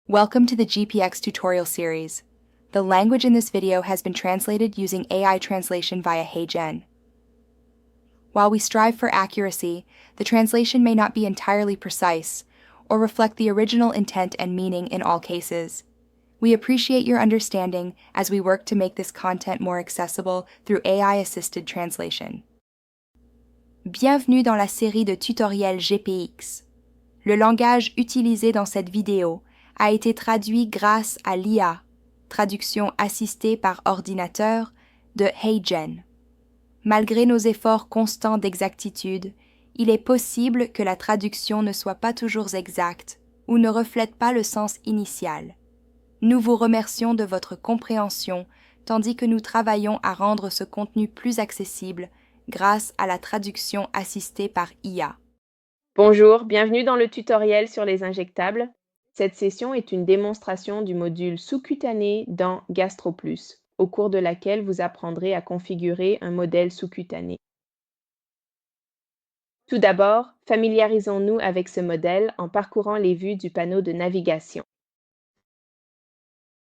Welcome to the GPX tutorial series. The language in this video has been translated using AI translation via HeyGen. While we strive for accuracy, the translation may not be entirely precise or reflect the original intent and meaning in all cases. We appreciate your understanding as we work to make this content more accessible through AI-assisted translation. Bienvenue dans la série de tutoriels GPX. Le langage utilisé dans cette vidéo a été traduit grâce à l'IA, traduction assistée par ordinateur, de HeyGen. Malgré nos efforts constants d'exactitude, il est possible que la traduction ne soit pas toujours exacte ou ne reflète pas le sens initial. Nous vous remercions de votre compréhension tandis que nous travaillons à rendre ce contenu plus accessible grâce à la traduction assistée par IA. Bonjour, bienvenue dans le tutoriel sur les injectables. Cette session est une démonstration du module sous-cutané dans GastroPlus, au cours de laquelle vous apprendrez à configurer un modèle sous-cutané. Tout d'abord, familiarisons-nous avec ce modèle en parcourant les vues du panneau de navigation.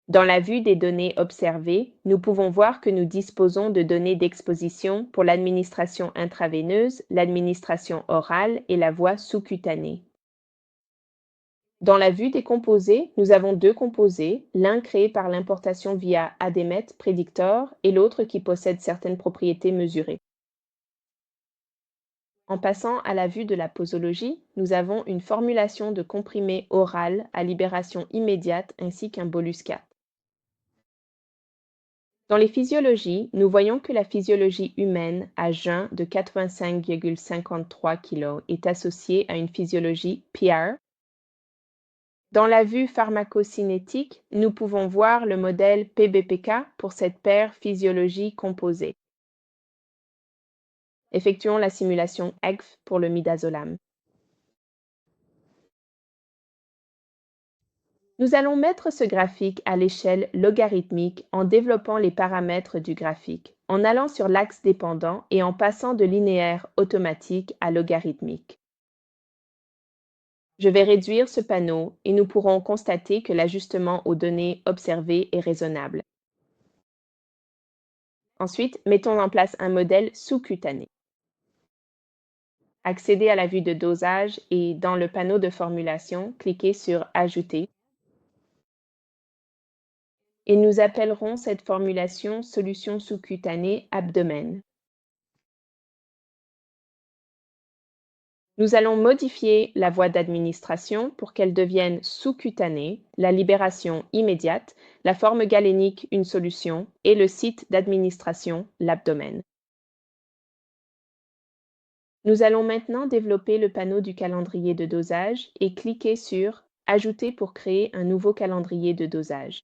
Dans la vue des données observées, nous pouvons voir que nous disposons de données d'exposition pour l'administration intraveineuse, l'administration orale et la voie sous-cutanée. Dans la vue des composés, nous avons deux composés, l'un créé par l'importation via ADMET Predictor et l'autre qui possède certaines propriétés mesurées. En passant à la vue de la posologie, nous avons une formulation de comprimé oral à libération immédiate ainsi qu'un bolus 4. Dans les physiologies, nous voyons que la physiologie humaine à jeun de 85,53 kg est associée à une physiologie PR. Dans la vue pharmacocinétique, nous pouvons voir le modèle PBPK pour cette paire physiologie composée. Effectuons la simulation EGF pour le midazolam. Nous allons mettre ce graphique à l'échelle logarithmique en développant les paramètres du graphique, en allant sur l'axe dépendant et en passant de linéaire automatique à logarithmique. Je vais réduire ce panneau et nous pourrons constater que l'ajustement aux données observées est raisonnable. Ensuite, mettons en place un modèle sous-cutané. Accédez à la vue de dosage et dans le panneau de formulation, cliquez sur Ajouter. Et nous appellerons cette formulation solution sous-cutanée abdomen. Nous allons modifier la voie d'administration pour qu'elle devienne sous-cutanée, la libération immédiate, la forme galénique une solution et le site d'administration l'abdomen. Nous allons maintenant développer le panneau du calendrier de dosage et cliquer sur Ajouter pour créer un nouveau calendrier de dosage.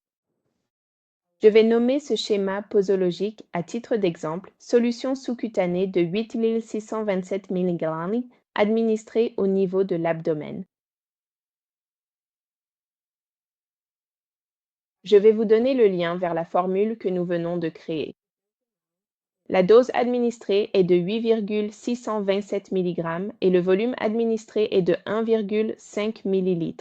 Je vais nommer ce schéma posologique à titre d'exemple solution sous-cutanée de 8627 mg administrée au niveau de l'abdomen. Je vais vous donner le lien vers la formule que nous venons de créer. La dose administrée est de 8,627 mg et le volume administré est de 1,5 ml.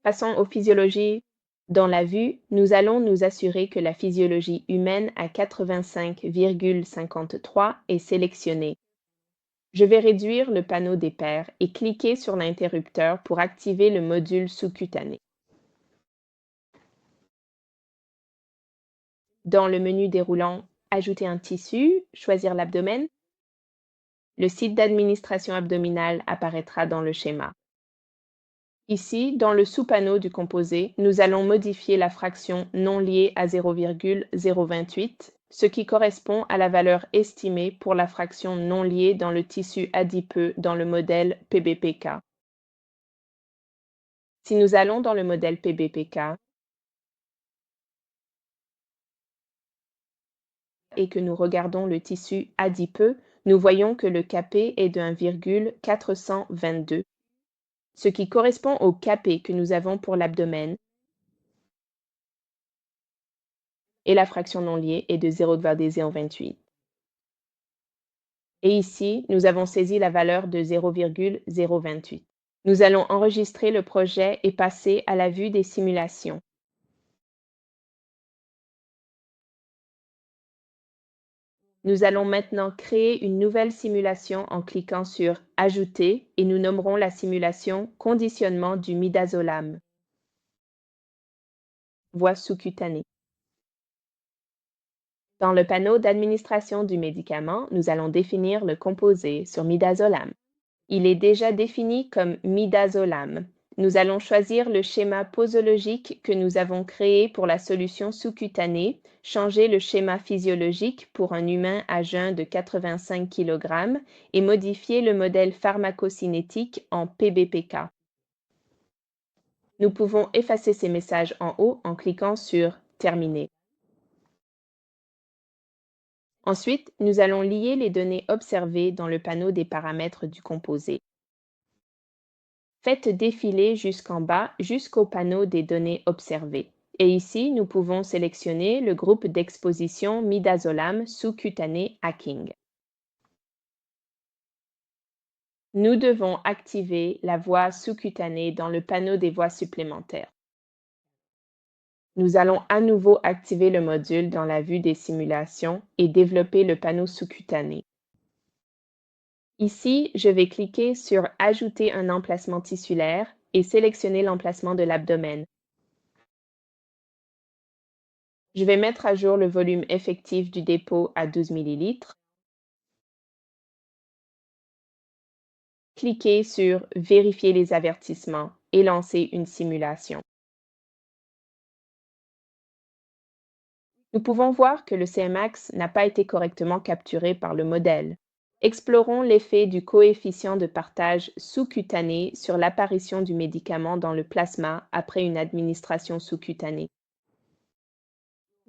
Passons aux physiologies. Dans la vue, nous allons nous assurer que la physiologie humaine à 85,53 est sélectionnée. Je vais réduire le panneau des paires et cliquer sur l'interrupteur pour activer le module sous-cutané. Dans le menu déroulant Ajouter un tissu, choisir l'abdomen. Le site d'administration abdominale apparaîtra dans le schéma. Ici, dans le sous-panneau du composé, nous allons modifier la fraction non liée à 0,028, ce qui correspond à la valeur estimée pour la fraction non liée dans le tissu adipeux dans le modèle PBPK. Si nous allons dans le modèle PBPK et que nous regardons le tissu adipeux, nous voyons que le Kp est de 1,422. Ce qui correspond au Kp que nous avons pour l'abdomen, et la fraction non liée est de 0,028. Et ici, nous avons saisi la valeur de 0,028. Nous allons enregistrer le projet et passer à la vue des simulations. Nous allons maintenant créer une nouvelle simulation en cliquant sur Ajouter et nous nommerons la simulation Conditionnement du midazolam. Voie sous-cutanée. Dans le panneau d'administration du médicament, nous allons définir le composé sur midazolam. Il est déjà défini comme midazolam. Nous allons choisir le schéma posologique que nous avons créé pour la solution sous-cutanée, changer le schéma physiologique pour un humain à jeun de 85 kg et modifier le modèle pharmacocinétique en PBPK. Nous pouvons effacer ces messages en haut en cliquant sur Terminer. Ensuite, nous allons lier les données observées dans le panneau des paramètres du composé. Faites défiler jusqu'en bas jusqu'au panneau des données observées. Et ici, nous pouvons sélectionner le groupe d'exposition midazolam sous-cutané hacking. Nous devons activer la voie sous-cutanée dans le panneau des voies supplémentaires. Nous allons à nouveau activer le module dans la vue des simulations et développer le panneau sous-cutané. Ici, je vais cliquer sur Ajouter un emplacement tissulaire et sélectionner l'emplacement de l'abdomen. Je vais mettre à jour le volume effectif du dépôt à 12 ml. Cliquez sur Vérifier les avertissements et lancer une simulation. Nous pouvons voir que le CMAX n'a pas été correctement capturé par le modèle. Explorons l'effet du coefficient de partage sous-cutané sur l'apparition du médicament dans le plasma après une administration sous-cutanée.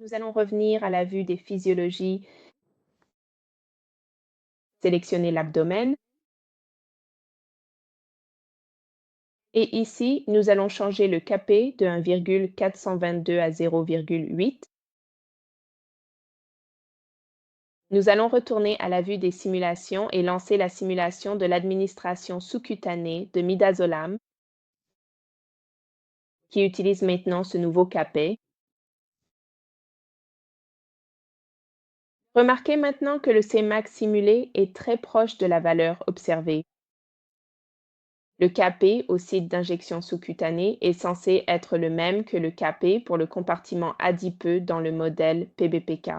Nous allons revenir à la vue des physiologies, sélectionner l'abdomen. Et ici, nous allons changer le Kp de 1,422 à 0,8. Nous allons retourner à la vue des simulations et lancer la simulation de l'administration sous-cutanée de midazolam, qui utilise maintenant ce nouveau Kp. Remarquez maintenant que le Cmax simulé est très proche de la valeur observée. Le Kp au site d'injection sous-cutanée est censé être le même que le Kp pour le compartiment adipeux dans le modèle PBPK.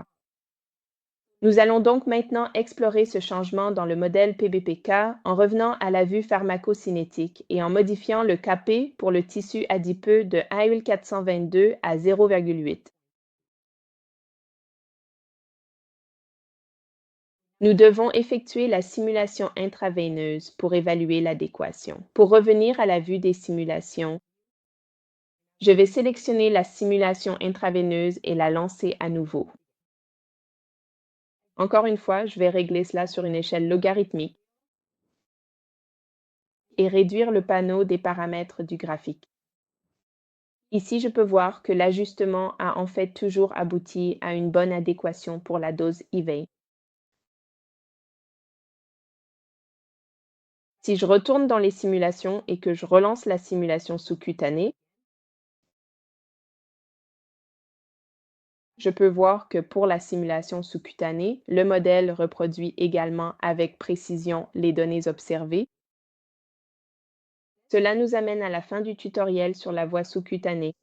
Nous allons donc maintenant explorer ce changement dans le modèle PBPK en revenant à la vue pharmacocinétique et en modifiant le Kp pour le tissu adipeux de 1,422 à 0,8. Nous devons effectuer la simulation intraveineuse pour évaluer l'adéquation. Pour revenir à la vue des simulations, je vais sélectionner la simulation intraveineuse et la lancer à nouveau. Encore une fois, je vais régler cela sur une échelle logarithmique et réduire le panneau des paramètres du graphique. Ici, je peux voir que l'ajustement a en fait toujours abouti à une bonne adéquation pour la dose IV. Si je retourne dans les simulations et que je relance la simulation sous-cutanée, je peux voir que pour la simulation sous-cutanée, le modèle reproduit également avec précision les données observées. Cela nous amène à la fin du tutoriel sur la voie sous-cutanée.